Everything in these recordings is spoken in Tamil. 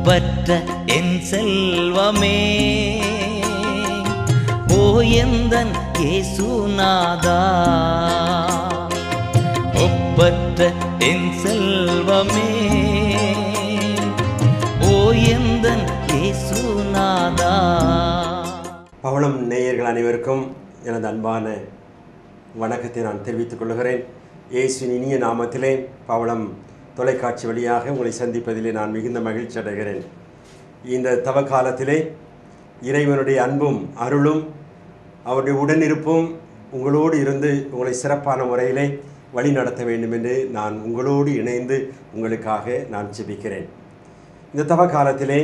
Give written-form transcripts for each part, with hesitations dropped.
ஒப்பற்ற என் செல்வமே, ஓ எந்தன் இயேசுநாதா. ஒப்பற்ற என் செல்வமே, ஓ எந்தன் இயேசுநாதா. பவளம் நேயர்கள் அனைவருக்கும் எனது அன்பான வணக்கத்தை நான் தெரிவித்துக் கொள்கிறேன். இயேசுவின் இனிய நாமத்திலே பவளம் தொலைக்காட்சி வழியாக உங்களை சந்திப்பதிலே நான் மிகுந்த மகிழ்ச்சி அடைகிறேன். இந்த தவ காலத்திலே இறைவனுடைய அன்பும் அருளும் அவருடைய உடனிருப்பும் உங்களோடு இருந்து உங்களை சிறப்பான முறையிலே வழி நடத்த வேண்டும் என்று நான் உங்களோடு இணைந்து உங்களுக்காக நான் ஜெபிக்கிறேன். இந்த தவ காலத்திலே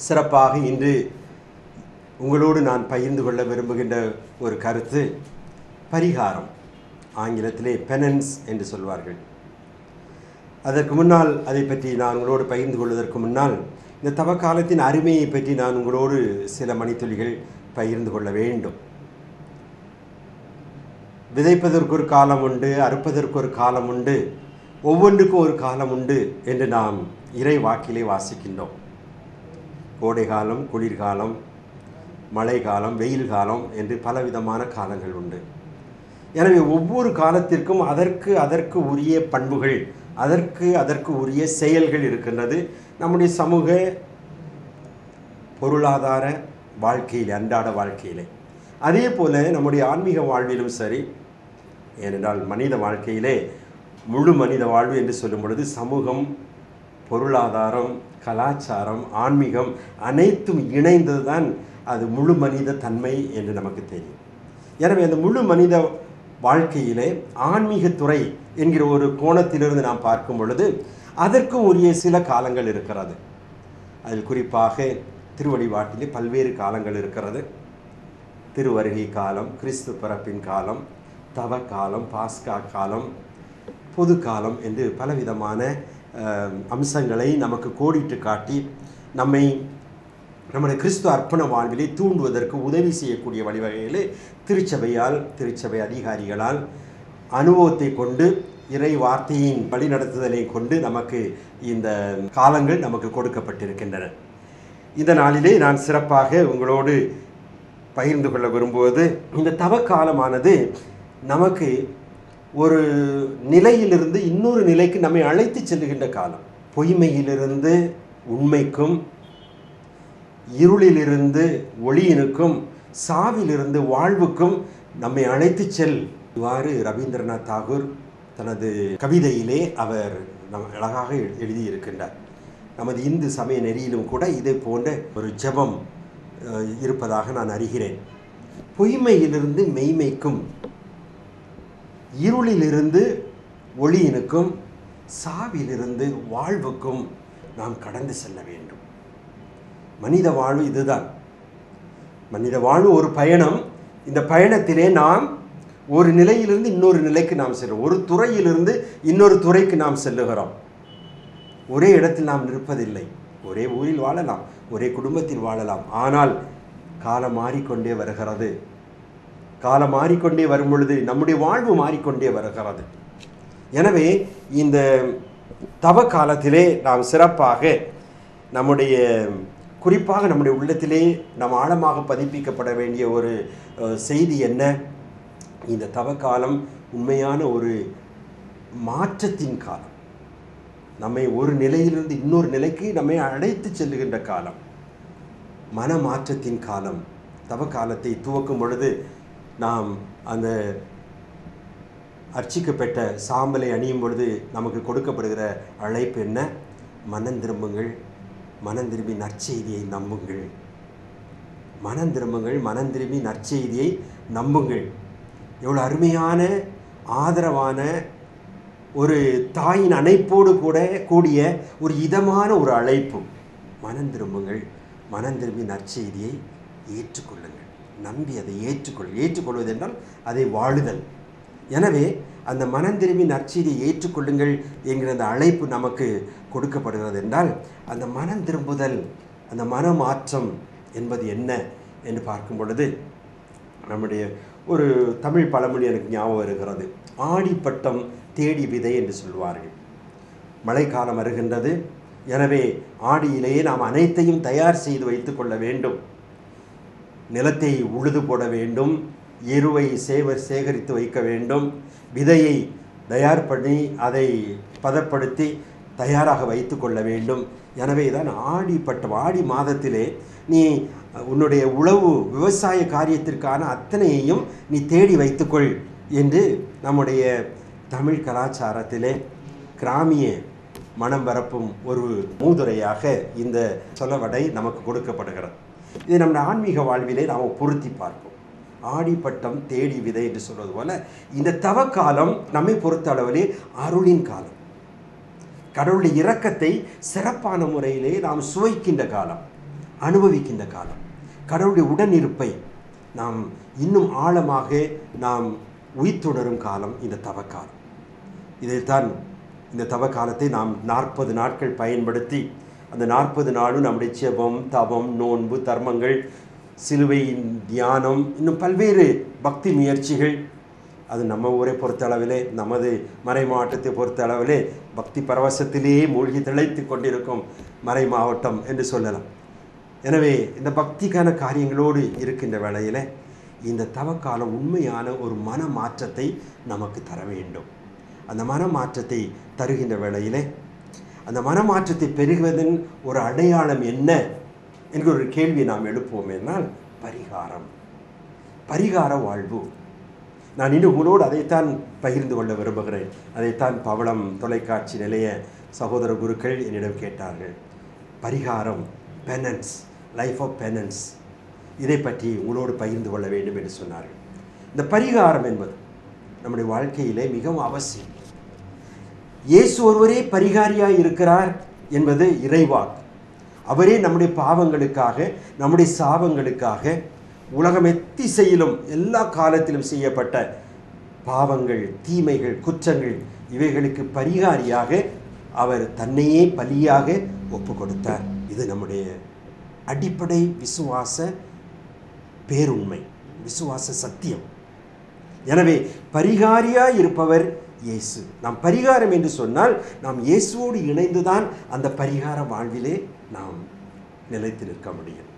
சிறப்பாக இன்று உங்களோடு நான் பகிர்ந்து கொள்ள விரும்புகின்ற ஒரு கருத்து பரிகாரம். ஆங்கிலத்திலே பெனன்ஸ் என்று சொல்வார்கள். அதற்கு முன்னால் அதை பற்றி நான் உங்களோடு பகிர்ந்து கொள்வதற்கு முன்னால் இந்த தவ காலத்தின் அருமையை பற்றி நான் உங்களோடு சில மணித்துளிகள் பகிர்ந்து கொள்ள வேண்டும். விதைப்பதற்கு ஒரு காலம் உண்டு, அறுப்பதற்கு ஒரு காலம் உண்டு, ஒவ்வொன்றுக்கும் ஒரு காலம் உண்டு என்று நாம் இறை வாக்கிலே வாசிக்கின்றோம். கோடை காலம், குளிர்காலம், மழை காலம், வெயில் காலம் என்று பலவிதமான காலங்கள் உண்டு. எனவே ஒவ்வொரு காலத்திற்கும் அதற்கு உரிய பண்புகள், அதற்கு உரிய செயல்கள் இருக்கின்றது. நம்முடைய சமூக பொருளாதார வாழ்க்கையில், அன்றாட வாழ்க்கையிலே, அதே போல நம்முடைய ஆன்மீக வாழ்விலும் சரி. ஏனென்றால் மனித வாழ்க்கையிலே முழு மனித வாழ்வு என்று சொல்லும் பொழுது சமூகம், பொருளாதாரம், கலாச்சாரம், ஆன்மீகம் அனைத்தும் இணைந்தது தான் அது முழு மனித தன்மை என்று நமக்கு தெரியும். எனவே அந்த முழு மனித வாழ்க்கையிலே ஆன்மீகத்துறை என்கிற ஒரு கோணத்திலிருந்து நாம் பார்க்கும் பொழுது அதற்கும் உரிய சில காலங்கள் இருக்கிறது. அதில் குறிப்பாக திருவழிபாட்டிலே பல்வேறு காலங்கள் இருக்கிறது. திருவருகை காலம், கிறிஸ்து பிறப்பின் காலம், தவ காலம், பாஸ்கா காலம், பொது காலம் என்று பலவிதமான அம்சங்களை நமக்கு கோடிட்டு காட்டி நம்முடைய கிறிஸ்துவ அர்ப்பண வாழ்விலே தூண்டுவதற்கு உதவி செய்யக்கூடிய வழிவகையிலே திருச்சபை அதிகாரிகளால் அனுபவத்தை கொண்டு இறை வார்த்தையின் வழிநடத்துதலை கொண்டு நமக்கு இந்த காலங்கள் நமக்கு கொடுக்கப்பட்டிருக்கின்றன. இந்த நாளிலே நான் சிறப்பாக உங்களோடு பகிர்ந்து கொள்ள விரும்புவது, இந்த தவ காலமானது நமக்கு ஒரு நிலையிலிருந்து இன்னொரு நிலைக்கு நம்மை அழைத்து செல்லுகின்ற காலம். பொய்மையிலிருந்து உண்மைக்கும், இருளிலிருந்து ஒளியினுக்கும், சாவிலிருந்து வாழ்வுக்கும் நம்மை அழைத்து செல். இவ்வாறு ரவீந்திரநாத் தாகூர் தனது கவிதையிலே அவர் அழகாக எழுதியிருக்கின்றார். நமது இந்து சமய நெறியிலும் கூட இதே போன்ற ஒரு ஜெபம் இருப்பதாக நான் அறிகிறேன். பொய்மையிலிருந்து மெய்மைக்கும், இருளிலிருந்து ஒளியினுக்கும், சாவிலிருந்து வாழ்வுக்கும் நாம் கடந்து செல்ல வேண்டும். மனித வாழ்வு இதுதான். மனித வாழ்வு ஒரு பயணம். இந்த பயணத்திலே நாம் ஒரு நிலையிலிருந்து இன்னொரு நிலைக்கு நாம் செல்கிறோம். ஒரு துறையிலிருந்து இன்னொரு துறைக்கு நாம் செல்லுகிறோம். ஒரே இடத்தில் நாம் நிற்பதில்லை. ஒரே ஊரில் வாழலாம், ஒரே குடும்பத்தில் வாழலாம். ஆனால் காலம் மாறிக்கொண்டே வருகிறது. காலம் மாறிக்கொண்டே வரும் பொழுது நம்முடைய வாழ்வு மாறிக்கொண்டே வருகிறது. எனவே இந்த தவ காலத்திலே நாம் சிறப்பாக குறிப்பாக நம்முடைய உள்ளத்திலே நாம் ஆழமாக பதிப்பிக்கப்பட வேண்டிய ஒரு செய்தி என்ன? இந்த தவ காலம் உண்மையான ஒரு மாற்றத்தின் காலம். நம்மை ஒரு நிலையிலிருந்து இன்னொரு நிலைக்கு நம்மை அழைத்து செல்லுகின்ற காலம், மன மாற்றத்தின் காலம். தவ காலத்தை துவக்கும் பொழுது நாம் அந்த அர்ச்சிக்கப்பட்ட சாம்பலை அணியும் பொழுது நமக்கு கொடுக்கப்படுகிற அழைப்பு என்ன? மனம் திரும்புங்கள், மனம் திரும்பி நற்செய்தியை நம்புங்கள். மனம் திரும்புங்கள், மனம் திரும்பி நற்செய்தியை நம்புங்கள். எவ்வளோ அருமையான, ஆதரவான, ஒரு தாயின் அணைப்போடு கூடிய ஒரு இதமான ஒரு அழைப்பு. மனம் திரும்புங்கள், மனம் திரும்பி நற்செய்தியை ஏற்றுக்கொள்ளுங்கள். நம்பி அதை ஏற்றுக்கொள்வது என்றால் அதை வாழுதல். எனவே அந்த மனம் திரும்பி நற்செய்தியை ஏற்றுக்கொள்ளுங்கள் என்கிற அந்த அழைப்பு நமக்கு கொடுக்கப்படுகிறது என்றால், அந்த மனம் திரும்புதல், அந்த மன மாற்றம் என்பது என்ன என்று பார்க்கும் பொழுது நம்முடைய ஒரு தமிழ் பழமொழி எனக்கு ஞாபகம் வருகிறது. ஆடிப்பட்டம் தேடி விதை என்று சொல்வார்கள். மழைக்காலம் வருகின்றது. எனவே ஆடியிலேயே நாம் அனைத்தையும் தயார் செய்து வைத்து கொள்ள வேண்டும். நிலத்தை உழுது போட வேண்டும், எருவை சேகரித்து வைக்க வேண்டும், விதையை தயார் பண்ணி அதை பதப்படுத்தி தயாராக வைத்து கொள்ள வேண்டும். எனவே தான் ஆடி மாதத்திலே நீ உன்னுடைய உழவு விவசாய காரியத்திற்கான அத்தனையையும் நீ தேடி வைத்துக்கொள் என்று நம்முடைய தமிழ் கலாச்சாரத்திலே கிராமிய மனம் பரப்பும் ஒரு மூதுரையாக இந்த சொலவடை நமக்கு கொடுக்கப்படுகிறது. இதை நம்முடைய ஆன்மீக வாழ்விலே நாம் பொருத்தி பார்ப்போம். ஆடிப்பட்டம் தேடி விதை என்று சொல்வது போல இந்த தவக்காலம் நம்மை பொறுத்த அளவிலே அருளின் காலம், கடவுளுடைய இரக்கத்தை சிறப்பான முறையிலே நாம் சுவைக்கின்ற காலம், அனுபவிக்கின்ற காலம், கடவுளுடைய உடனிருப்பை நாம் இன்னும் ஆழமாக நாம் உயிர்த்துணரும் காலம் இந்த தவக்காலம். இதைத்தான் இந்த தவக்காலத்தை நாம் 40 நாட்கள் பயன்படுத்தி அந்த 40 நாளும் நம்முடைய செபம், தவம், நோன்பு, தர்மங்கள், சிலுவையின் தியானம், இன்னும் பல்வேறு பக்தி முயற்சிகள், அது நம்ம ஊரை பொறுத்த அளவிலே, நமது மறை மாவட்டத்தை பொறுத்த அளவிலே பக்தி பரவசத்திலேயே மூழ்கி திளைத்து கொண்டிருக்கும் மறை மாவட்டம் என்று சொல்லலாம். எனவே இந்த பக்திக்கான காரியங்களோடு இருக்கின்ற வேளையில் இந்த தவக்காலம் உண்மையான ஒரு மன மாற்றத்தை நமக்கு தர வேண்டும். அந்த மன மாற்றத்தை தருகின்ற வேளையிலே அந்த மனமாற்றத்தை பெறுவதன் ஒரு அடையாளம் என்ன என்கிற ஒரு கேள்வியை நாம் எழுப்புவோம். என்றால் பரிகார வாழ்வு. நான் இன்னும் உங்களோடு அதைத்தான் பகிர்ந்து கொள்ள விரும்புகிறேன். அதைத்தான் பவளம் தொலைக்காட்சி நிலைய சகோதர குருக்கள் என்னிடம் கேட்டார்கள். பரிகாரம், பெனன்ஸ், லைஃப் ஆஃப் பெனன்ஸ், இதை பற்றி உங்களோடு பகிர்ந்து கொள்ள வேண்டும் என்று சொன்னார்கள். இந்த பரிகாரம் என்பது நம்முடைய வாழ்க்கையிலே மிகவும் அவசியம். இயேசு ஒருவரே பரிகாரியாய் இருக்கிறார் என்பது இறைவாக்கு. அவரே நம்முடைய பாவங்களுக்காக, நம்முடைய சாபங்களுக்காக, உலகம் எத்திசையிலும் எல்லா காலத்திலும் செய்யப்பட்ட பாவங்கள், தீமைகள், குற்றங்கள், இவைகளுக்கு பரிகாரியாக அவர் தன்னையே பலியாக ஒப்பு கொடுத்தார். இது நம்முடைய அடிப்படை விசுவாச பேருண்மை, விசுவாச சத்தியம். எனவே பரிகாரியாய் இருப்பவர் இயேசு. நாம் பரிகாரம் என்று சொன்னால் நாம் இயேசுவோடு இணைந்துதான் அந்த பரிகார வாழ்விலே நாம் நிலைத்து நிற்க முடியும்.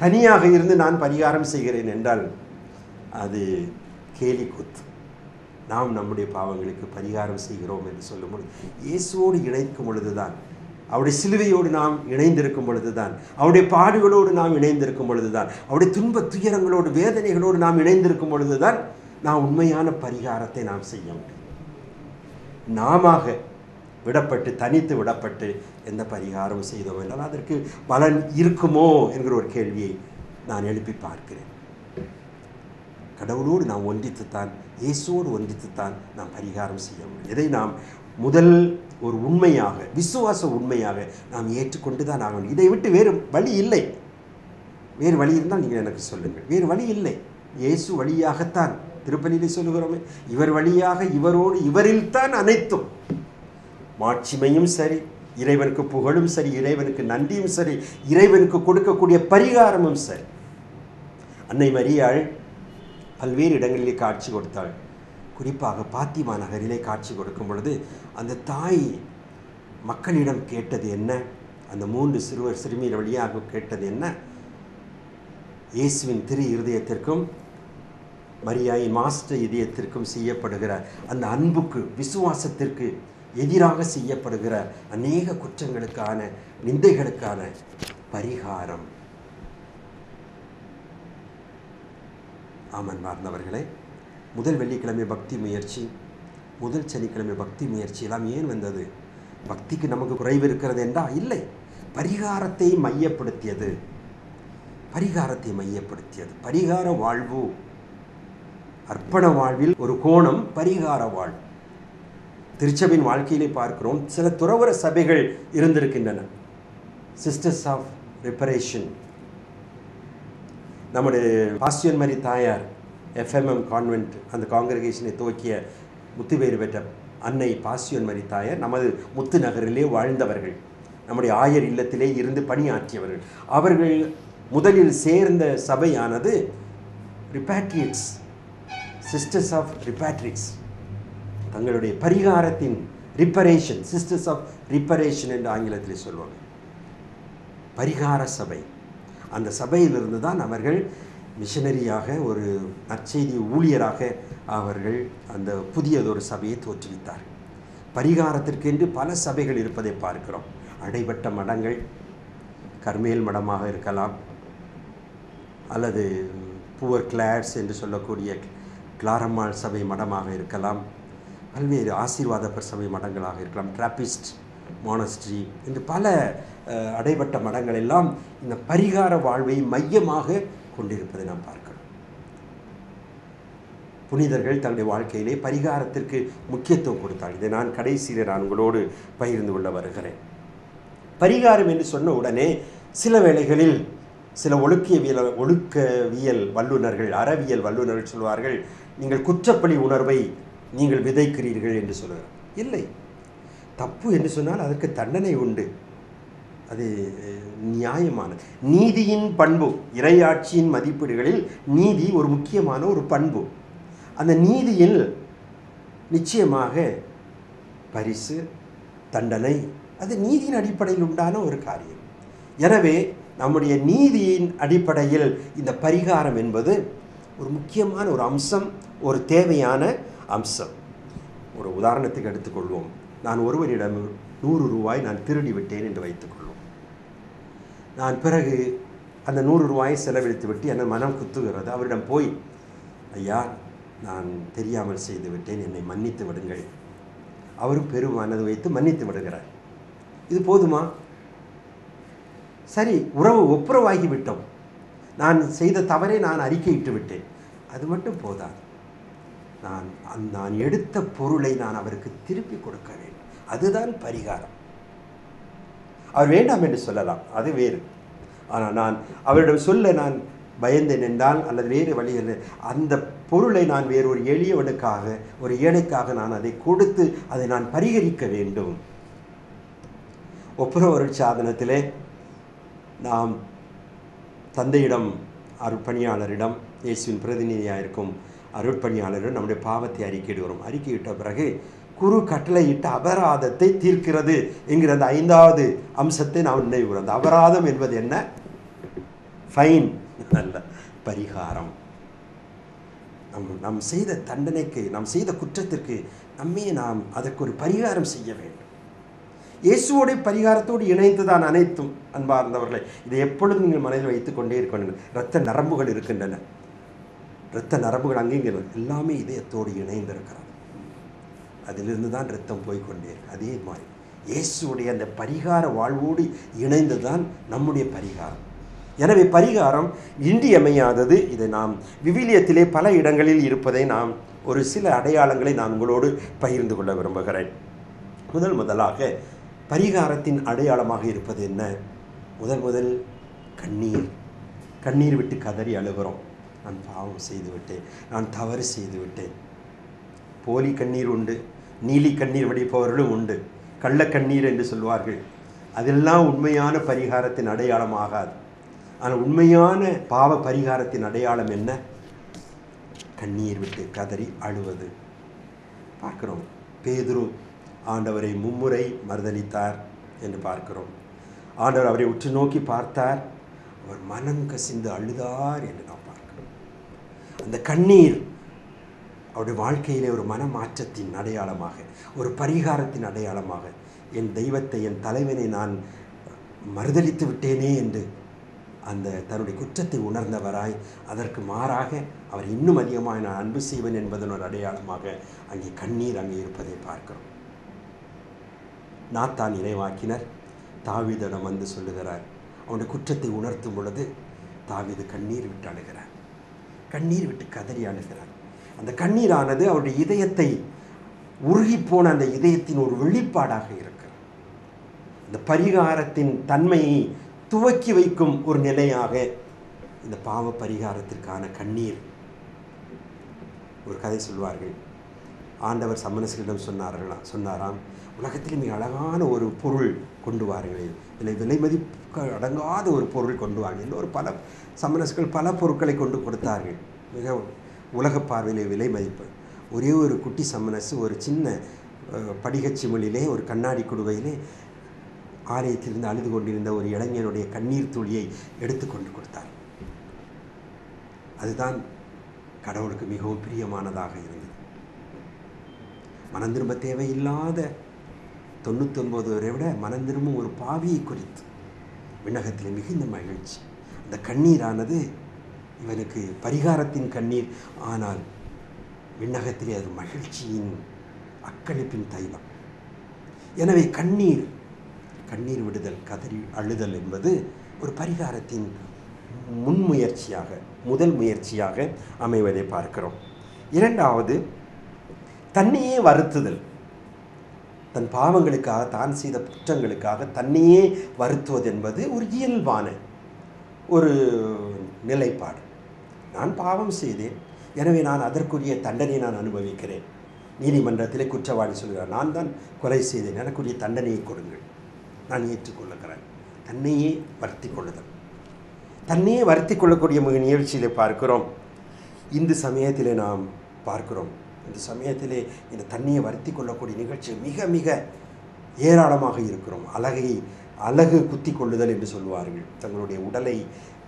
தனியாக இருந்து நான் பரிகாரம் செய்கிறேன் என்றால் அது கேலி கூத்து. நாம் நம்முடைய பாவங்களுக்கு பரிகாரம் செய்கிறோம் என்று சொல்லும்போது இயேசுவோடு இணைக்கும் பொழுதுதான், அவருடைய சிலுவையோடு நாம் இணைந்திருக்கும் பொழுதுதான், அவருடைய பாடுகளோடு நாம் இணைந்திருக்கும் பொழுதுதான், அவருடைய துன்ப துயரங்களோடு வேதனைகளோடு நாம் இணைந்திருக்கும் பொழுதுதான் நாம் உண்மையான பரிகாரத்தை நாம் செய்ய முடியும். நாம விடப்பட்டு, தனித்து விடப்பட்டு எந்த பரிகாரம் செய்தோம் என்றால் அதற்கு பலன் இருக்குமோ என்கிற ஒரு கேள்வியை நான் எழுப்பி பார்க்கிறேன். கடவுளோடு நாம் ஒன்றித்துத்தான், இயேசுவோடு ஒன்றித்துத்தான் நாம் பரிகாரம் செய்ய முடியும். இதை நாம் முதல் ஒரு உண்மையாக, விசுவாச உண்மையாக நாம் ஏற்றுக்கொண்டு தான் ஆகணும். இதை விட்டு வேறு வழி இல்லை. வேறு வழி இருந்தால் நீங்கள் எனக்கு சொல்லுங்கள். வேறு வழி இல்லை. இயேசு வழியாகத்தான், திருப்பலியிலே சொல்லுகிறோமே, இவர் வழியாக, இவரோடு, இவரில் தான் அனைத்தும், மாட்சிமையும் சரி, இறைவனுக்கு புகழும் சரி, இறைவனுக்கு நன்றியும் சரி, இறைவனுக்கு கொடுக்கக்கூடிய பரிகாரமும் சரி. அன்னை மரியாள் பல்வேறு இடங்களிலே காட்சி கொடுத்தாள். குறிப்பாக பாத்திமா நகரிலே காட்சி கொடுக்கும் பொழுது அந்த தாய் மக்களிடம் கேட்டது என்ன? அந்த 3 சிறுவர் சிறுமியர் வழியாக கேட்டது என்ன? இயேசுவின் திரு இருதயத்திற்கும் மரியாயின் மாஸ்டர் இதயத்திற்கும் செய்யப்படுகிற அந்த அன்புக்கு, விசுவாசத்திற்கு எதிராக செய்யப்படுகிற அநேக குற்றங்களுக்கான, நிந்தைகளுக்கான பரிகாரம். ஆமன் வார்ந்தவர்களே, முதல் வெள்ளிக்கிழமை பக்தி முயற்சி, முதல் சனிக்கிழமை பக்தி முயற்சி எல்லாம் ஏன் வந்தது? பக்திக்கு நமக்கு குறைவு இருக்கிறது என்றால் இல்லை, பரிகாரத்தை மையப்படுத்தியது. பரிகார வாழ்வு, அர்ப்பண வாழ்வில் ஒரு கோணம் பரிகார வாழ்வு. திருச்சபையின் வாழ்க்கையிலே பார்க்கிறோம், சில துறவற சபைகள் இருந்திருக்கின்றன. Sisters of reparation. நம்முடைய பாஸ்டியன் மரி தாயார் எஃப்எம்எம் கான்வென்ட், அந்த காங்கிரிகேஷனை துவக்கிய முத்துவேறு பெற்ற அன்னை பாஸ்டியன் மரி தாயார் நமது முத்து நகரிலே வாழ்ந்தவர்கள், நம்முடைய ஆயர் இல்லத்திலே இருந்து பணியாற்றியவர்கள். அவர்கள் முதலில் சேர்ந்த சபையானது ரிப்பாட்ரியேட்ஸ், சிஸ்டர்ஸ் ஆஃப் ரிப்பாட்ரிக்ஸ். தங்களுடைய பரிகாரத்தின் ரிப்பரேஷன், சிஸ்டர்ஸ் ஆஃப் ரிப்பரேஷன் என்று ஆங்கிலத்தில் சொல்லுவாங்க. பரிகார சபை. அந்த சபையிலிருந்து தான் அவர்கள் மிஷனரியாக, ஒரு நற்செய்தி ஊழியராக அவர்கள் அந்த புதியதொரு சபையை தோற்றுவித்தார். பரிகாரத்திற்கென்று பல சபைகள் இருப்பதை பார்க்கிறோம். அடைபட்ட மடங்கள், கர்மேல் மடமாக இருக்கலாம், அல்லது புவர் கிளாட்ஸ் என்று சொல்லக்கூடிய கிளாரம்மாள் சபை மடமாக இருக்கலாம், பல்வேறு ஆசீர்வாதப்பர் சபை மடங்களாக இருக்கலாம், ட்ராப்பிஸ்ட் மானஸ்ட்ரி என்று பல அடைபட்ட மடங்கள் எல்லாம் இந்த பரிகார வாழ்வை மையமாக கொண்டிருப்பதை நாம் பார்க்கிறோம். புனிதர்கள் தன்னுடைய வாழ்க்கையிலே பரிகாரத்திற்கு முக்கியத்துவம் கொடுத்தார்கள். இதை நான் கடைசியில் நான் உங்களோடு பகிர்ந்து கொள்ள வருகிறேன். பரிகாரம் என்று சொன்ன உடனே சில வேளைகளில் சில ஒழுக்கவியல் வல்லுநர்கள், அறவியல் வல்லுநர்கள் சொல்வார்கள், நீங்கள் குற்றப்பழி உணர்வை நீங்கள் விதைக்கிறீர்கள் என்று சொல்கிறார். இல்லை, தப்பு என்று சொன்னால் அதற்கு தண்டனை உண்டு, அது நியாயமானது. நீதியின் பண்பு, இறையாட்சியின் மதிப்பீடுகளில் நீதி ஒரு முக்கியமான ஒரு பண்பு. அந்த நீதியில் நிச்சயமாக பரிசு, தண்டனை, அது நீதியின் அடிப்படையில் உண்டான ஒரு காரியம். எனவே நம்முடைய நீதியின் அடிப்படையில் இந்த பரிகாரம் என்பது ஒரு முக்கியமான ஒரு அம்சம், ஒரு தேவையான அம்சம். ஒரு உதாரணத்துக்கு எடுத்துக்கொள்வோம். நான் ஒருவரிடம் 100 ரூபாய் நான் திருடி விட்டேன் என்று வைத்துக்கொள்வோம். நான் பிறகு அந்த 100 ரூபாயை செலவழித்து விட்டு என்ன மனம் குத்துகிறது. அவரிடம் போய், ஐயா, நான் தெரியாமல் செய்து விட்டேன், என்னை மன்னித்து விடுங்கள். அவரும் பெரும் மனது வைத்து மன்னித்து விடுகிறார். இது போதுமா? சரி, ஒப்புரவாகி விட்டோம், நான் செய்த தவறை நான் அறிக்கையிட்டு விட்டேன், அது மட்டும் போதாது. நான் எடுத்த பொருளை நான் அவருக்கு திருப்பி கொடுக்க வேண்டும். அதுதான் பரிகாரம். அவர் வேண்டாம் என்று சொல்லலாம், அது வேறு. ஆனால் நான் அவரிடம் சொல்ல நான் பயந்தேன் என்றால், அல்லது வேறு வழியில் அந்த பொருளை நான் வேறு ஒரு எளியவனுக்காக, ஒரு ஏழைக்காக நான் அதை கொடுத்து அதை நான் பரிகரிக்க வேண்டும். ஒப்புரவு சாதனத்திலே நாம் தந்தையிடம், அருட்பணியாளரிடம், இயேசுவின் பிரதிநிதியாக இருக்கும் அருட்பணியாளரிடம் நம்முடைய பாவத்தை அறிக்கையிடுகிறோம். அறிக்கையிட்ட பிறகு குரு கட்டளையிட்ட அபராதத்தை தீர்க்கிறது என்கிற அந்த 5வது அம்சத்தை நாம் நினைவுகிறோம். அந்த அபராதம் என்பது என்ன? ஃபைன் அல்ல, பரிகாரம். நாம் செய்த தண்டனைக்கு, நாம் செய்த குற்றத்திற்கு நாம் அதற்கு ஒரு பரிகாரம் செய்ய வேண்டும். இயேசுவோடைய பரிகாரத்தோடு இணைந்து தான் அனைத்தும். அன்பார்ந்தவர்களை, இதை எப்பொழுதும் நீங்கள் மனதில் வைத்துக் கொண்டே இருக்க வேண்டும். இரத்த நரம்புகள் இருக்கின்றன, இரத்த நரம்புகள் அங்கேங்க எல்லாமே இதயத்தோடு இணைந்திருக்கிறது. அதிலிருந்து தான் இரத்தம் போய்கொண்டே இருக்கு. அதே மாதிரி இயேசுடைய அந்த பரிகார வாழ்வோடு இணைந்து தான் நம்முடைய பரிகாரம். எனவே பரிகாரம் இன்றியமையாதது. இதை நாம் விவிலியத்திலே பல இடங்களில் இருப்பதை நாம் ஒரு சில அடையாளங்களை நான் உங்களோடு பகிர்ந்து கொள்ள விரும்புகிறேன். முதலாக பரிகாரத்தின் அடையாளமாக இருப்பது என்ன? முதல் கண்ணீர் விட்டு கதறி அழுகிறோம். நான் பாவம் செய்து விட்டேன், நான் தவறு செய்து விட்டேன். போலி கண்ணீர் உண்டு, நீலி கண்ணீர் வடிப்பவர்களும் உண்டு, கள்ளக்கண்ணீர் என்று சொல்வார்கள். அதெல்லாம் உண்மையான பரிகாரத்தின் அடையாளமாகாது. ஆனால் உண்மையான பாவ பரிகாரத்தின் அடையாளம் என்ன? கண்ணீர் விட்டு கதறி அழுவது. பார்க்கிறோம், பேதுரு ஆண்டவரை 3 முறை மறுதலித்தார் என்று பார்க்கிறோம். ஆண்டவர் அவரை உற்று நோக்கி பார்த்தார், அவர் மனம் கசிந்து அழுதார் என்று நாம் பார்க்கிறோம். அந்த கண்ணீர் அவருடைய வாழ்க்கையிலே ஒரு மனமாற்றத்தின் அடையாளமாக, ஒரு பரிகாரத்தின் அடையாளமாக, என் தெய்வத்தை, என் தலைவனை நான் மறுதலித்து விட்டேனே என்று அந்த தன்னுடைய குற்றத்தை உணர்ந்தவராய், அதற்கு மாறாக அவர் இன்னும் அதிகமாக நான் அன்பு செய்வேன் என்பதன் ஒரு அடையாளமாக அங்கே கண்ணீர் அங்கே இருப்பதை பார்க்கிறோம். நாத்தான் இறைவாக்கினர் தாவீதிடம் வந்து சொல்லுகிறார். அவனுடைய குற்றத்தை உணர்த்தும் பொழுது தாவீது கண்ணீர் விட்டு அழுகிறார், கண்ணீர் விட்டு கதறி அழுகிறார். அந்த கண்ணீரானது அவருடைய இதயத்தை, உருகிப்போன அந்த இதயத்தின் ஒரு வெளிப்பாடாக இருக்கிறது. இந்த பரிகாரத்தின் தன்மையை துவக்கி வைக்கும் ஒரு நிலையாக இந்த பாவ பரிகாரத்திற்கான கண்ணீர். ஒரு கதை சொல்வார்கள். ஆண்டவர் சம்மனசரிடம் சொன்னாராம், உலகத்தில் மிக அழகான ஒரு பொருள் கொண்டு வாருங்கள், விலை மதிப்பு அடங்காத ஒரு பொருள் கொண்டு வாருங்கள். இன்னொரு பல சம்மனஸ்கள் பல பொருட்களை கொண்டு கொடுத்தார்கள், மிக உலக பார்வையிலே விலை மதிப்பு. ஒரே ஒரு குட்டி சம்மனஸ் ஒரு சின்ன படிகச்சிமிழிலே ஒரு கண்ணாடி குடுவையிலே ஆலயத்திலிருந்து அழுது கொண்டிருந்த ஒரு இளைஞனுடைய கண்ணீர் துளியை எடுத்துக்கொண்டு கொடுத்தார். அதுதான் கடவுளுக்கு மிகவும் பிரியமானதாக இருந்தது. மனந்திரும்ப தேவையில்லாத 99 வரை விட மனந்திரும்பும் ஒரு பாவியை குறித்து விண்ணகத்தில் மிகுந்த மகிழ்ச்சி. அந்த கண்ணீரானது இவனுக்கு பரிகாரத்தின் கண்ணீர், ஆனால் விண்ணகத்திலே அது மகிழ்ச்சியின் அக்களிப்பின் தைலம். எனவே கண்ணீர் விடுதல், கதறி அழுதல் என்பது ஒரு பரிகாரத்தின் முன்முயற்சியாக, முதல் முயற்சியாக அமைவதை பார்க்கிறோம். இரண்டாவது, தன்னையே வருத்துதல். தன் பாவங்களுக்காக, தான் செய்த குற்றங்களுக்காக தன்னையே வருத்துவது என்பது ஒரு இயல்பான ஒரு நிலைப்பாடு. நான் பாவம் செய்தேன், எனவே நான் அதற்குரிய தண்டனை நான் அனுபவிக்கிறேன். நீதிமன்றத்திலே குற்றவாளி சொல்கிறார், நான் தான் கொலை செய்தேன், எனக்குரிய தண்டனையை கொடுங்கள், நான் ஏற்றுக்கொள்ளுகிறேன். தன்னையே வருத்தி கொள்ளுதல். தன்னையே வருத்தி கொள்ளக்கூடிய நிகழ்ச்சியிலே பார்க்கிறோம். இந்த சமயத்திலே நாம் பார்க்கிறோம், இந்த சமயத்திலே இந்த தண்ணியை வருத்தி கொள்ளக்கூடிய நிகழ்ச்சி மிக மிக ஏராளமாக இருக்கிறோம். அழகு குத்தி கொள்ளுதல் என்று சொல்வார்கள். தங்களுடைய உடலை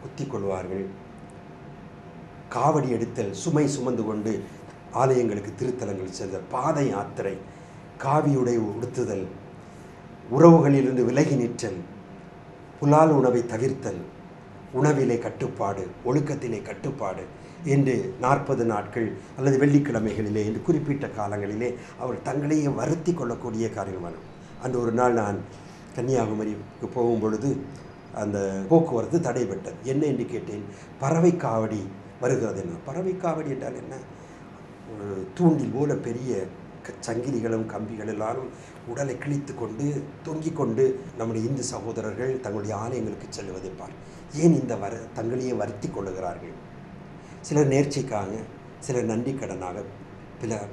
குத்தி கொள்வார்கள். காவடி எடுத்தல், சுமை சுமந்து கொண்டு ஆலயங்களுக்கு திருத்தலங்கள் செல்தல், பாத யாத்திரை, காவியுடை உடுத்துதல், உறவுகளிலிருந்து விலகி நிற்றல், புலால் உணவை தவிர்த்தல், உணவிலே கட்டுப்பாடு, ஒழுக்கத்திலே கட்டுப்பாடு என்று 40 நாட்கள் அல்லது வெள்ளிக்கிழமைகளிலே என்று குறிப்பிட்ட காலங்களிலே அவர் தங்களையே வருத்தி கொள்ளக்கூடிய காரியமான. அந்த ஒரு நாள் நான் கன்னியாகுமரிக்கு போகும் பொழுது அந்த போக்குவரத்து தடைபட்டது. என்ன என்று கேட்டேன். பறவை காவடி வருகிறது. என்ன பறவை காவடி என்றால் என்ன? ஒரு தூண்டில் போல பெரிய சங்கிலிகளும் கம்பிகள் எல்லாரும் உடலை கிழித்து கொண்டு தொங்கிக் கொண்டு நம்முடைய இந்து சகோதரர்கள் தங்களுடைய ஆலயங்களுக்கு செல்வதை பார். ஏன் இந்த தங்களையே வருத்தி கொள்ளுகிறார்கள்? சிலர் நேர்ச்சிக்காக, சிலர் நன்றி கடனாக,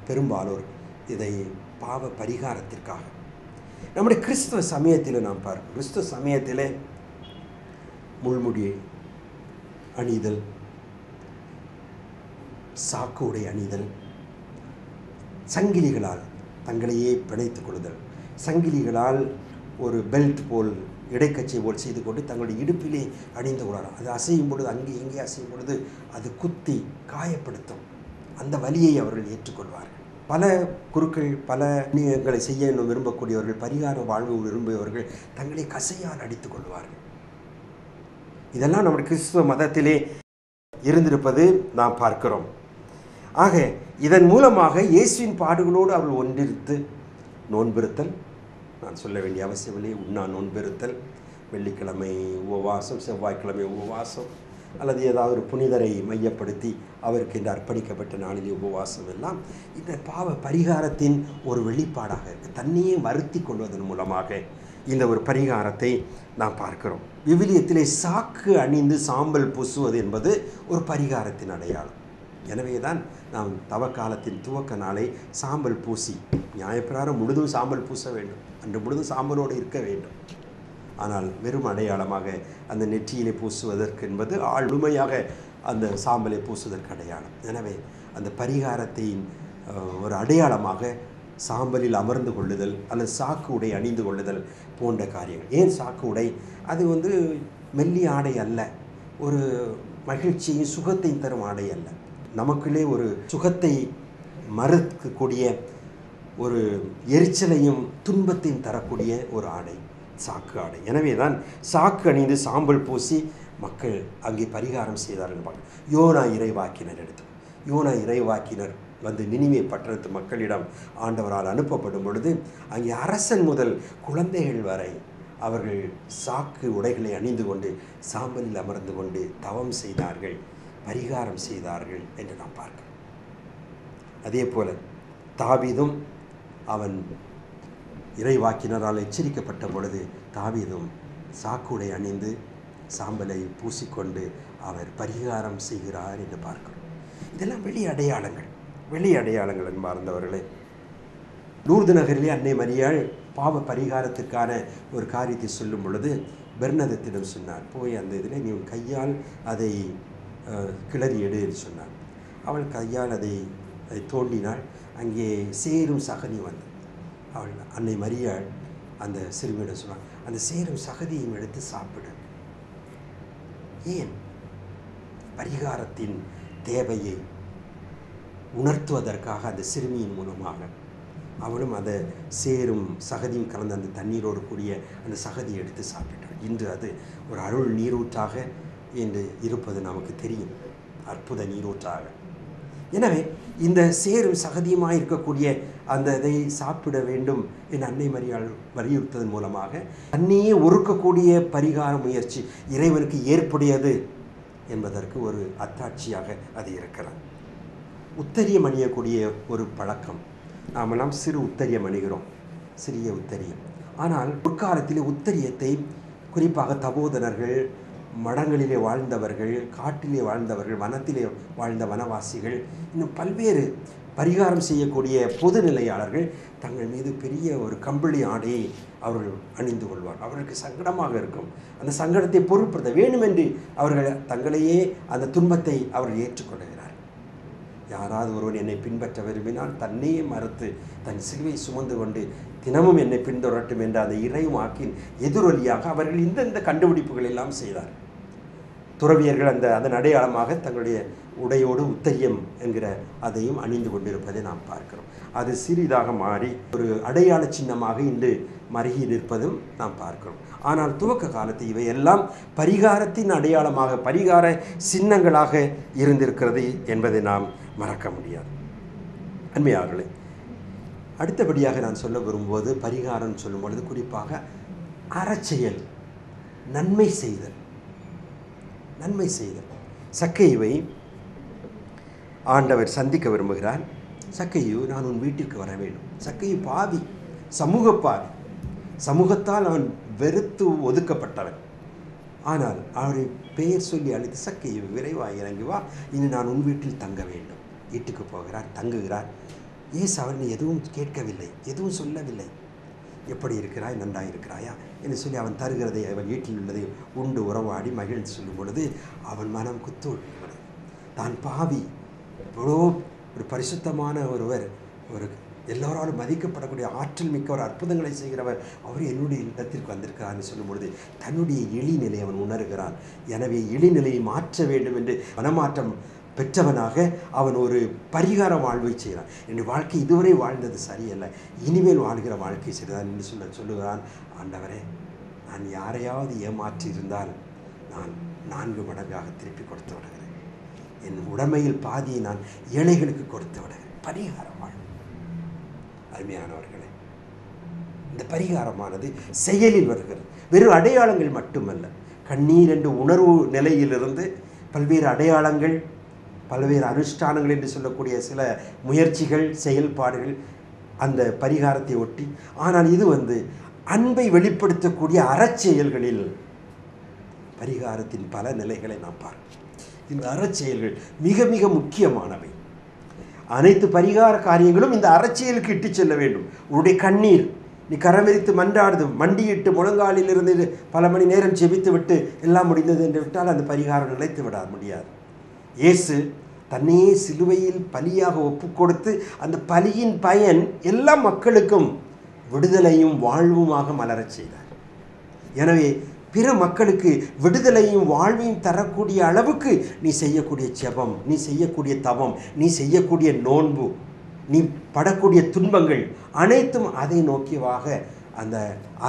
பெரும்பாலோர் இதை பாவ பரிகாரத்திற்காக. நம்முடைய கிறிஸ்துவ சமயத்தில் நாம் பார்க்கிறோம். கிறிஸ்துவ சமயத்தில் முள்முடி அணிதல், சாக்கு உடை அணிதல், சங்கிலிகளால் தங்களையே பிணைத்துக் கொள்ளுதல், சங்கிலிகளால் ஒரு பெல்ட் போல் இடைக்கச்சை போல் செய்து கொண்டு தங்களுடைய இடுப்பிலே அணிந்து கொள்ளலாம். அது அசையும் பொழுது, அங்கே இங்கே அசையும் பொழுது அது குத்தி காயப்படுத்தும். அந்த வலியை அவர்கள் ஏற்றுக்கொள்வார்கள். பல குருக்கள், பல புண்ணியங்களை செய்ய விரும்பக்கூடியவர்கள், பரிகார வாழ்வு விரும்புபவர்கள் தங்களை கசையால் அடித்துக் கொள்வார்கள். இதெல்லாம் நம்முடைய கிறிஸ்துவ மதத்திலே இருந்திருப்பது நாம் பார்க்கிறோம். ஆக இதன் மூலமாக இயேசுவின் பாடுகளோடு அவர்கள் ஒன்றிருத்து நோன்பிருத்தல், நான் சொல்ல வேண்டிய அவசியமில்லை, உண்ணா நோன்பிருத்தல், வெள்ளிக்கிழமை உபவாசம், செவ்வாய்க்கிழமை உபவாசம், அல்லது ஏதாவது ஒரு புனிதரை மையப்படுத்தி அவருக்கு என்று அர்ப்பணிக்கப்பட்ட நாளிலே உபவாசம், எல்லாம் இந்த பாவ பரிகாரத்தின் ஒரு வெளிப்பாடாக இருக்குது. தன்னையே வருத்தி கொள்வதன் மூலமாக இந்த ஒரு பரிகாரத்தை நாம் பார்க்கிறோம். விவிலியத்திலே சாக்கு அணிந்து சாம்பல் பூசுவது என்பது ஒரு பரிகாரத்தின் அடையாளம். எனவே தான் நாம் தவக்காலத்தின் துவக்க நாளை சாம்பல் பூசி, நியாயப்பிரகாரம் முழுதும் சாம்பல் பூச வேண்டும், அன்று முழுதும் சாம்பலோடு இருக்க வேண்டும். ஆனால் வெறும் அடையாளமாக அந்த நெற்றியிலே பூசுவதற்கு என்பது முழுமையாக அந்த சாம்பலை பூசுவதற்கு அடையாளம். எனவே அந்த பரிகாரத்தின் ஒரு அடையாளமாக சாம்பலில் அமர்ந்து கொள்ளுதல் அல்லது சாக்கு உடை அணிந்து கொள்ளுதல் போன்ற காரியங்கள். ஏன் சாக்கு உடை? அது மெல்லிய ஆடை அல்ல, ஒரு மகிழ்ச்சியும் சுகத்தையும் தரும் ஆடை அல்ல. நமக்குள்ளே ஒரு சுகத்தை மறுக்கக்கூடிய, ஒரு எரிச்சலையும் துன்பத்தையும் தரக்கூடிய ஒரு ஆடை சாக்கு ஆடை. எனவே தான் சாக்கு அணிந்து சாம்பல் பூசி மக்கள் அங்கே பரிகாரம் செய்தார்கள். யோனா இறைவாக்கினர் எடுத்து, யோனா இறைவாக்கினர் நினிவே பட்டணத்து மக்களிடம் ஆண்டவரால் அனுப்பப்படும் பொழுது அங்கே அரசன் முதல் குழந்தைகள் வரை அவர்கள் சாக்கு உடைகளை அணிந்து கொண்டு சாம்பலில் அமர்ந்து கொண்டு தவம் செய்தார்கள், பரிகாரம் செய்தார்கள் என்று நாம் பார்க்கிறோம். அதே போல தாவீதும் அவன் இறைவாக்கினரால் எச்சரிக்கப்பட்ட பொழுது தாவீதும் சாக்குடை அணிந்து சாம்பலை பூசிக்கொண்டு அவர் பரிகாரம் செய்கிறார் என்று பார்க்கிறோம். இதெல்லாம் வெளி அடையாளங்கள் என்பார்ந்தவர்களே. லூர்து நகரிலே அன்னை மரியாள் பாவ பரிகாரத்திற்கான ஒரு காரியத்தை சொல்லும் பொழுது பெர்னதத்திடம் சொன்னார், போய் அந்த இதில் நீ உன் கையால் அதை கிளறி எடு என்று சொன்னார். அவள் கையால் அதை தோண்டினாள். அங்கே சேரும் சகனி வந்தது. அவள் அன்னை மரியாள் அந்த சிறுமியிடம் சொல்லுவாள், அந்த சேரும் சகதியும் எடுத்து சாப்பிடு. ஏன்? பரிகாரத்தின் தேவையை உணர்த்துவதற்காக அந்த சிறுமியின் மூலமாக அவளும் அந்த சேரும் சகதியும் கலந்த அந்த தண்ணீரோடு கூடிய அந்த சகதியை எடுத்து சாப்பிட்டாள். இன்று அது ஒரு அருள் நீரூற்றாக என்று இருப்பது நமக்கு தெரியும், அற்புத நீரூற்றாக. எனவே இந்த சேரும் சகதியுமாக இருக்கக்கூடிய அந்த இதை சாப்பிட வேண்டும் என் அன்னை மரியாள் வலியுறுத்ததன் மூலமாக தன்னையே ஒருக்கக்கூடிய பரிகார முயற்சி இறைவனுக்கு ஏற்புடையது என்பதற்கு ஒரு அத்தாட்சியாக அது இருக்கலாம். உத்தரியம் அணியக்கூடிய ஒரு பழக்கம், நாமெல்லாம் சிறு உத்தரியம் அணிகிறோம், சிறிய உத்தரியம். ஆனால் முற்காலத்திலே உத்தரியத்தை குறிப்பாக தபோதனர்கள், மடங்களிலே வாழ்ந்தவர்கள், காட்டிலே வாழ்ந்தவர்கள், வனத்திலே வாழ்ந்த வனவாசிகள், இன்னும் பல்வேறு பரிகாரம் செய்யக்கூடிய பொதுநிலையாளர்கள் தங்கள் மீது பெரிய ஒரு கம்பளி ஆடையை அவர்கள் அணிந்து கொள்வார். அவர்களுக்கு சங்கடமாக இருக்கும். அந்த சங்கடத்தை பொருட்படுத்த வேண்டுமென்று அவர்கள் தங்களையே அந்த துன்பத்தை அவர்கள் ஏற்றுக்கொள்கிறார். யாராவது ஒருவன் என்னை பின்பற்ற விரும்பினால் தன்னையே மறுத்து தன் சிலுவை சுமந்து கொண்டு தினமும் என்னை பின்தொடரட்டும் என்ற அந்த இறை வாக்கின் எதிரொலியாக அவர்கள் இந்த கண்டுபிடிப்புகள் எல்லாம் செய்தார். துறவியர்கள் அதன் அடையாளமாக தங்களுடைய உடையோடு உத்தரியம் என்கிற அதையும் அணிந்து கொண்டிருப்பதை நாம் பார்க்கிறோம். அது சிறிதாக மாறி ஒரு அடையாள சின்னமாக இன்று மருகி நிற்பதும் நாம் பார்க்கிறோம். ஆனால் துவக்க காலத்தில் இவையெல்லாம் பரிகாரத்தின் அடையாளமாக, பரிகார சின்னங்களாக இருந்திருக்கிறது என்பதை நாம் மறக்க முடியாது. அன்மையாளர்களே, அடுத்தபடியாக நான் சொல்ல விரும்புவது, பரிகாரம் சொல்லும் பொழுது குறிப்பாக அறச்செயல், நன்மை செய்தல். நன்மை செய்தல். சக்கையுவை ஆண்டவர் சந்திக்க விரும்புகிறார். சக்கையு, நான் உன் வீட்டிற்கு வர வேண்டும். சக்கையு பாவி, சமூக பாவி, சமூகத்தால் அவன் வெறுத்து ஒதுக்கப்பட்டவன். ஆனால் அவரை பெயர் சொல்லி அழைத்து, சக்கையு விரைவாக இறங்கி வா, இனி நான் உன் வீட்டில் தங்க வேண்டும். வீட்டுக்கு போகிறார், தங்குகிறார். ஏசு அவனை எதுவும் கேட்கவில்லை, எதுவும் சொல்லவில்லை. எப்படி இருக்கிறாய், நன்றாக இருக்கிறாயா என்று சொல்லி அவன் தருகிறதை, அவன் வீட்டில் உள்ளதை உண்டு உறவாடி மகிழ்ந்து சொல்லும் பொழுது அவன் மனம் குத்துவிடுகிறது. தான் பாவி, இவ்வளோ ஒரு பரிசுத்தமான ஒருவர், ஒரு எல்லோராலும் மதிக்கப்படக்கூடிய ஆற்றல் மிக்க ஒரு அற்புதங்களை செய்கிறவர், அவர் என்னுடைய இடத்திற்கு வந்திருக்கிறான்னு சொல்லும் பொழுது தன்னுடைய இழிநிலை அவன் உணர்கிறான். எனவே இழிநிலையை மாற்ற வேண்டும் என்று மனமாற்றம் பெற்றவனாக அவன் ஒரு பரிகார வாழ்வை செய்கிறான். என்னுடைய வாழ்க்கை இதுவரை வாழ்ந்தது சரியல்ல, இனிமேல் வாழ்கிற வாழ்க்கை சரிதான் என்று சொல்லுகிறான். ஆண்டவரே, நான் யாரையாவது ஏமாற்றி இருந்தால் நான் 4 மடங்காக திருப்பி கொடுத்து விடுகிறேன். என் உடைமையில் பாதியை நான் ஏழைகளுக்கு கொடுத்து விடுகிறேன். பரிகார வாழ்வு. அருமையானவர்களே, இந்த பரிகாரமானது செயலில் வருகிறது. வெறும் அடையாளங்கள் மட்டுமல்ல, கண்ணீர் என்ற உணர்வு நிலையிலிருந்து பல்வேறு அடையாளங்கள், பல்வேறு அனுஷ்டானங்கள் என்று சொல்லக்கூடிய சில முயற்சிகள், செயல்பாடுகள் அந்த பரிகாரத்தை ஒட்டி. ஆனால் இது அன்பை வெளிப்படுத்தக்கூடிய அறச்செயல்களில் பரிகாரத்தின் பல நிலைகளை நாம் பார்க்கிறோம். இந்த அறச்செயல்கள் மிக மிக முக்கியமானவை. அனைத்து பரிகார காரியங்களும் இந்த அறச்செயலுக்கு இட்டு செல்ல வேண்டும். உன்னுடைய கண்ணீர், நீ கரமெரித்து மன்றாடுது, மண்டியிட்டு முழங்காலில் இருந்து பல மணி நேரம் செபித்து விட்டு எல்லாம் முடிந்தது என்று விட்டால் அந்த பரிகாரம் நிலைத்து விட முடியாது. இயேசு தன்னையே சிலுவையில் பலியாக ஒப்பு கொடுத்து அந்த பலியின் பயன் எல்லா மக்களுக்கும் விடுதலையும் வாழ்வுமாக மலரச் செய்தார். எனவே பிற மக்களுக்கு விடுதலையும் வாழ்வையும் தரக்கூடிய அளவுக்கு நீ செய்யக்கூடிய ஜெபம், நீ செய்யக்கூடிய தவம், நீ செய்யக்கூடிய நோன்பு, நீ படக்கூடிய துன்பங்கள் அனைத்தும் அதை நோக்கியவாக அந்த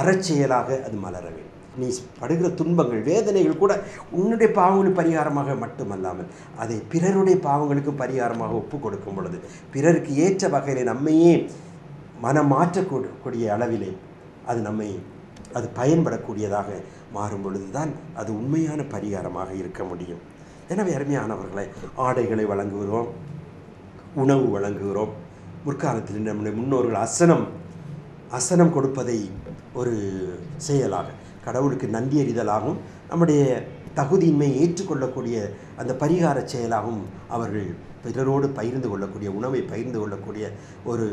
அறச்செயலாக அது மலர வேண்டும். நீ படுகிற துன்பங்கள், வேதனைகள் கூட உன்னுடைய பாவங்களுக்கு பரிகாரமாக மட்டுமல்லாமல் அதை பிறருடைய பாவங்களுக்கு பரிகாரமாக ஒப்பு கொடுக்கும் பொழுது, பிறருக்கு ஏற்ற வகையில் நம்மையே மனம் மாற்றக்கூடிய அளவிலே அது பயன்படக்கூடியதாக மாறும் பொழுது தான் அது உண்மையான பரிகாரமாக இருக்க முடியும். எனவே அருமையானவர்களை, ஆடைகளை வழங்குகிறோம், உணவு வழங்குகிறோம். முற்காலத்தில் நம்முடைய முன்னோர்கள் அசனம் கொடுப்பதை ஒரு செயலாக, கடவுளுக்கு நன்றி அறிதலாகவும் நம்முடைய தகுதியின்மையை ஏற்றுக்கொள்ளக்கூடிய அந்த பரிகார செயலாகவும் அவர்கள் பிறரோடு பகிர்ந்து கொள்ளக்கூடிய, உணவை பகிர்ந்து கொள்ளக்கூடிய ஒரு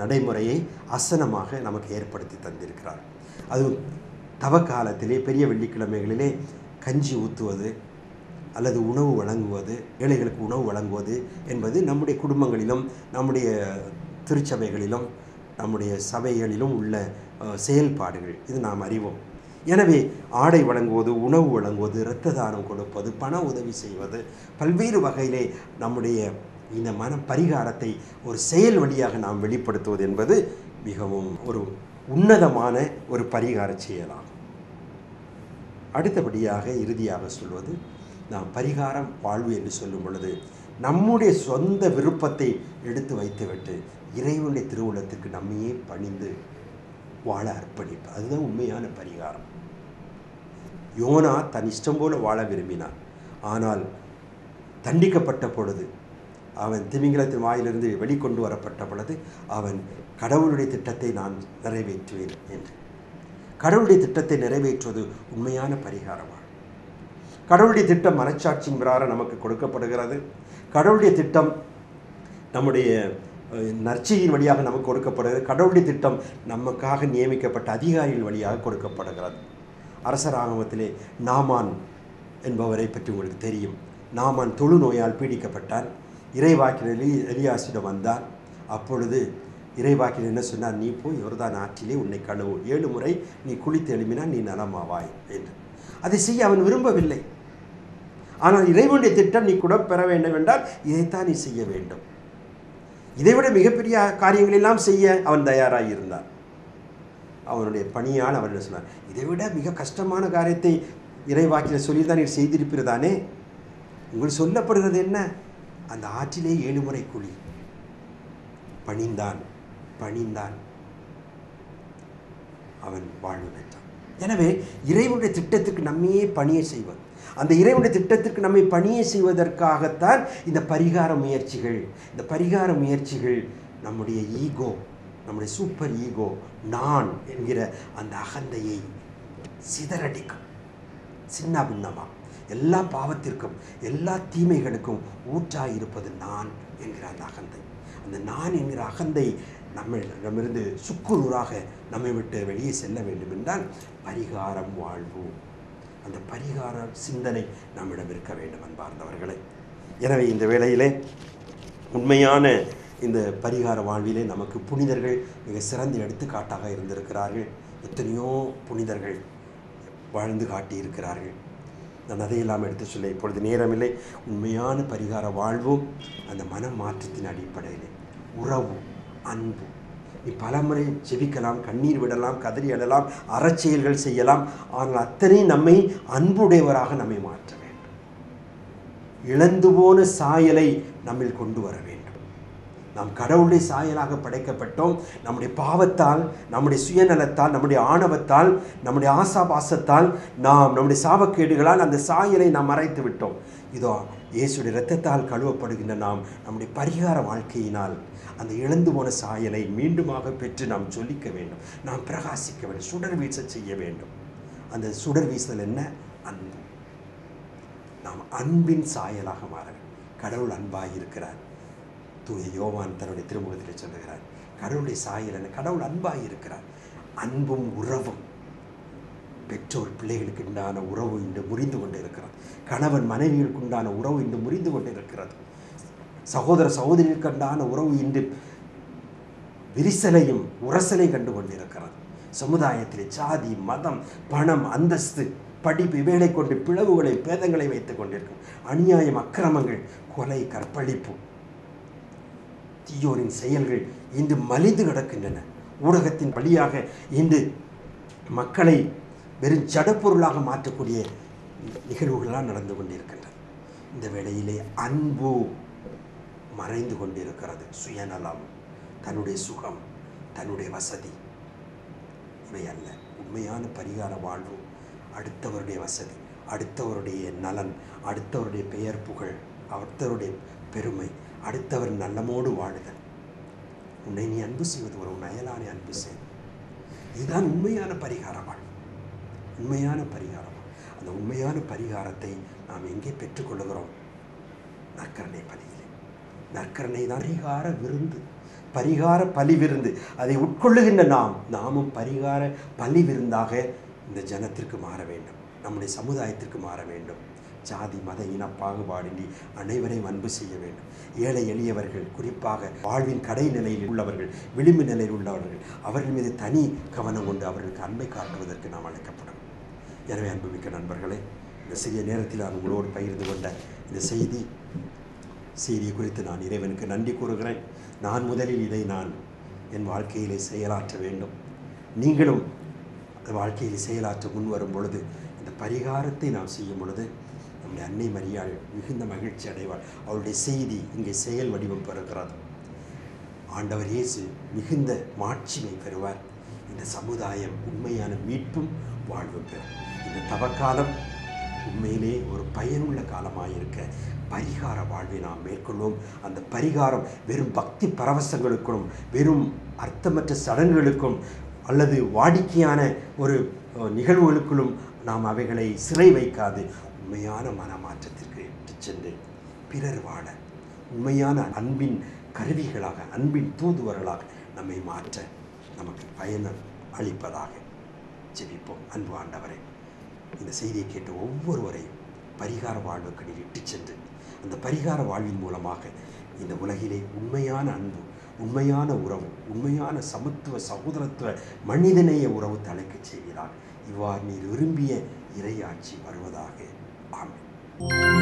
நடைமுறையை அசனமாக நமக்கு ஏற்படுத்தி தந்திருக்கிறார். அதுவும் தவக்காலத்திலே பெரிய வெள்ளிக்கிழமைகளிலே கஞ்சி ஊற்றுவது அல்லது உணவு வழங்குவது, ஏழைகளுக்கு உணவு வழங்குவது என்பது நம்முடைய குடும்பங்களிலும் நம்முடைய திருச்சபைகளிலும் நம்முடைய சபைகளிலும் உள்ள செயல்பாடுகள். இது நாம் அறிவோம். எனவே ஆடை வழங்குவது, உணவு வழங்குவது, இரத்த தானம் கொடுப்பது, பண உதவி செய்வது, பல்வேறு வகையிலே நம்முடைய இந்த மன பரிகாரத்தை ஒரு செயல் வழியாக நாம் வெளிப்படுத்துவது என்பது மிகவும் ஒரு உன்னதமான ஒரு பரிகார செயலாகும். அடுத்தபடியாக இறுதியாக சொல்வது, நாம் பரிகாரம் வாழ்வு என்று சொல்லும் பொழுது நம்முடைய சொந்த விருப்பத்தை எடுத்து வைத்துவிட்டு இறைவனுடைய திருவுள்ளத்துக்கு நம்மையே பணிந்து வாழ அர்ப்பணிப்பு. அதுதான் உண்மையான பரிகாரம். யோனா தன் இஷ்டம் போல வாழ விரும்பினான். ஆனால் தண்டிக்கப்பட்ட பொழுது, அவன் திமிங்கலத்தின் வாயிலிருந்து வெளிக்கொண்டு வரப்பட்ட பொழுது, அவன் கடவுளுடைய திட்டத்தை நான் நிறைவேற்றுவேன் என்று. கடவுளுடைய திட்டத்தை நிறைவேற்றுவது உண்மையான பரிகாரமாக. கடவுளுடைய திட்டம் மனச்சாட்சியின் பிரகாரம் நமக்கு கொடுக்கப்படுகிறது. கடவுளுடைய திட்டம் நம்முடைய நற்செய்தியின் வழியாக நமக்கு கொடுக்கப்படுகிறது. கடவுளுடைய திட்டம் நமக்காக நியமிக்கப்பட்ட அதிகாரிகள் வழியாக கொடுக்கப்படுகிறது. அரசராகமத்திலே நாமான் என்பவரை பற்றி உங்களுக்கு தெரியும். நாமான் தொழுநோயால் பீடிக்கப்பட்டார். இறைவாக்கினர் எலியாசிடம் வந்தார். அப்பொழுது இறைவாக்கினர் என்ன சொன்னார்? நீ போய் யோர்தான் ஆற்றிலே உன்னை கழுவு, 7 முறை நீ குளித்து எழுப்பினால் நீ நலமாவாய் என்று. அதை செய்ய அவன் விரும்பவில்லை. ஆனால் இறைவனுடைய திட்டம் நீ கூட பெற வேண்டும் என்றால் இதைத்தான் நீ செய்ய வேண்டும். இதைவிட மிகப்பெரிய காரியங்களெல்லாம் செய்ய அவன் தயாராக இருந்தான். அவனுடைய பணியால் அவன் என்ன சொன்னார்? இதைவிட மிக கஷ்டமான காரியத்தை இறைவாக்கில் சொல்லிதான் நீர் செய்திருப்பீர்தானே. உங்களுக்கு சொல்லப்படுகிறது என்ன? அந்த ஆற்றிலே 7 முறை குளி. பணிந்தான், அவன் வாழ்வு பெற்றான். எனவே இறைவனுடைய திட்டத்துக்கு நம்மையே பணியை செய்வது, அந்த இறைவனுடைய திட்டத்திற்கு நம்மை பணியை செய்வதற்காகத்தான் இந்த பரிகார முயற்சிகள். இந்த பரிகார முயற்சிகள் நம்முடைய ஈகோ, நம்முடைய சூப்பர் ஈகோ, நான் என்கிற அந்த அகந்தையை சிதறடிக்கும். சின்ன பின்னமாக எல்லா பாவத்திற்கும் எல்லா தீமைகளுக்கும் ஊற்றாயிருப்பது நான் என்கிற அந்த அகந்தை. அந்த நான் என்கிற அகந்தை நம்மிருந்து சுக்குநூறாக நம்மை விட்டு வெளியே செல்ல வேண்டும் என்றால் பரிகாரம் வாழ்வு, அந்த பரிகார சிந்தனை நம்மிடம் இருக்க வேண்டும் அன்பார்ந்தவர்களே. எனவே இந்த வேளையிலே உண்மையான இந்த பரிகார வாழ்விலே நமக்கு புனிதர்கள் மிக சிறந்த எடுத்துக்காட்டாக இருந்திருக்கிறார்கள். எத்தனையோ புனிதர்கள் வாழ்ந்து காட்டியிருக்கிறார்கள். நான் அதையெல்லாம் எடுத்து சொல்ல இப்பொழுது நேரமில்லை. உண்மையான பரிகார வாழ்வும் அந்த மனம் மாற்றத்தின் அடிப்படையில் உறவு, அன்பு. நீ பலமுறை ஜெபிக்கலாம், கண்ணீர் விடலாம், கதறி அடலாம், அறச்செயல்கள் செய்யலாம். ஆனால் அத்தனை நம்மை அன்புடையவராக நம்மை மாற்ற வேண்டும். இழந்து போன சாயலை நம்மில் கொண்டு வர வேண்டும். நாம் கடவுளுடைய சாயலாக படைக்கப்பட்டோம். நம்முடைய பாவத்தால், நம்முடைய சுயநலத்தால், நம்முடைய ஆணவத்தால், நம்முடைய ஆசாபாசத்தால், நம்முடைய சாபக்கேடுகளால் அந்த சாயலை நாம் மறைத்து விட்டோம். இதோ இயேசுடைய இரத்தத்தால் கழுவப்படுகின்ற நம்முடைய பரிகார வாழ்க்கையினால் அந்த இழந்து போன சாயலை மீண்டுமாக பெற்று நாம் ஜொலிக்க வேண்டும், நாம் பிரகாசிக்க வேண்டும், சுடர் வீச செய்ய வேண்டும். அந்த சுடர் வீசுதல் என்ன? அன்பு. நாம் அன்பின் சாயலாக மாற வேண்டும். கடவுள் அன்பாயிருக்கிறார். தூய யோவான் தன்னுடைய திருமுகத்தில் சொல்லுகிறார், கடவுளுடைய சாயல் என்ன? கடவுள் அன்பாயிருக்கிறார். அன்பும் உறவும், பெற்றோர் பிள்ளைகளுக்கு உண்டான உறவு இன்று முறிந்து கொண்டு இருக்கிறது. கணவன் மனைவிகளுக்கு உண்டான உறவு இன்று முறிந்து கொண்டு இருக்கிறது. சகோதர சகோதரிகளுக்கு உண்டான உறவு இன்று விரிசலையும் உரசலையும் கண்டு கொண்டிருக்கிறது. சமுதாயத்திலே ஜாதி, மதம், பணம், அந்தஸ்து, படிப்பு இவைகளை கொண்டு பிளவுகளை, பேதங்களை வைத்துக் கொண்டிருக்கும். அநியாயம், அக்கிரமங்கள், கொலை, கற்பழிப்பு, தீயோரின் செயல்கள் இன்று மலிந்து கிடக்கின்றன. ஊடகத்தின் வழியாக இன்று மக்களை வெறும் ஜடப்பொருளாக மாற்றக்கூடிய நிகழ்வுகளாக நடந்து கொண்டிருக்கின்றன. இந்த வேளையிலே அன்பு மறைந்து கொண்டிருக்கிறது. சுயநலம், தன்னுடைய சுகம், தன்னுடைய வசதி, இவை அல்ல. உண்மையான பரிகார வாழ்வு அடுத்தவருடைய வசதி, அடுத்தவருடைய நலன், அடுத்தவருடைய பெயர் புகழ், அடுத்தவருடைய பெருமை, அடுத்தவர் நல்லமோடு வாழுதல். உன்னை நீ அன்பு செய்வது ஒரு அயலானை அன்பு செய். இதுதான் உண்மையான பரிகார வாழ்வு. உண்மையான பரிகாரம். அந்த உண்மையான பரிகாரத்தை நாம் எங்கே பெற்றுக்கொள்ளுகிறோம்? நற்கருணை பலியிலே. நற்கருணை தான் பரிகார விருந்து, பரிகார பலி விருந்து. அதை உட்கொள்ளுகின்ற நாமும் பரிகார பலி விருந்தாக இந்த ஜனத்திற்கு மாற வேண்டும், நம்முடைய சமுதாயத்திற்கு மாற வேண்டும். ஜாதி மத இன பாகுபாடின்றி அனைவரையும் அன்பு செய்ய வேண்டும். ஏழை எளியவர்கள், குறிப்பாக வாழ்வின் கடைநிலையில் உள்ளவர்கள், விளிம்பு நிலையில் உள்ளவர்கள், அவர்கள் மீது தனி கவனம் கொண்டு அவர்களுக்கு அன்பை காட்டுவதற்கு நாம் அழைக்கப்படும். எனவே அன்புமிக்க நண்பர்களே, இந்த சிறிய நேரத்தில் நான் உங்களோடு பகிர்ந்து கொண்ட இந்த செய்தியை குறித்து நான் இறைவனுக்கு நன்றி கூறுகிறேன். நான் முதலில் இதை என் வாழ்க்கையிலே செயலாற்ற வேண்டும். நீங்களும் வாழ்க்கையில் செயலாற்ற முன் வரும் பொழுது, இந்த பரிகாரத்தை நாம் செய்யும் பொழுது நம்முடைய அன்னை மரியாள் மிகுந்த மகிழ்ச்சி அடைவாள். அவளுடைய செய்தி இங்கே செயல் வடிவம் பெறுகிறது. ஆண்டவர் இயேசு மிகுந்த மாட்சிமை பெறுவார். இந்த சமுதாயம் உண்மையான மீட்பும் வாழ்வும் பெறும். இந்த தவக்காலம் உண்மையிலே ஒரு பயனுள்ள காலமாயிருக்க பரிகார வாழ்வை நாம் மேற்கொள்வோம். அந்த பரிகாரம் வெறும் பக்தி பரவசங்களுக்கும், வெறும் அர்த்தமற்ற சடங்குகளுக்கும் அல்லது வாடிக்கையான ஒரு நிகழ்வுகளுக்குள்ளும் நாம் அவைகளை சிறை வைக்காது, உண்மையான மனமாற்றத்திற்கு இட்டு சென்று பிறர் வாழ உண்மையான அன்பின் கருவிகளாக, அன்பின் தூதுவர்களாக நம்மை மாற்ற நமக்கு பயணம் அளிப்பதாக ஜெபிப்போம். அன்பு ஆண்டவரே, இந்த செய்தியை கேட்ட ஒவ்வொருவரையும் பரிகார வாழ்வுக்கு நீர் இட்டு சென்று அந்த பரிகார வாழ்வின் மூலமாக இந்த உலகிலே உண்மையான அன்பு, உண்மையான உறவு, உண்மையான சமத்துவ சகோதரத்துவ மனிதநேய உறவு தலைக்கச் செய்கிறார். இவ்வாறு நீர் விரும்பிய இறையாட்சி வருவதாக. ஆமென்.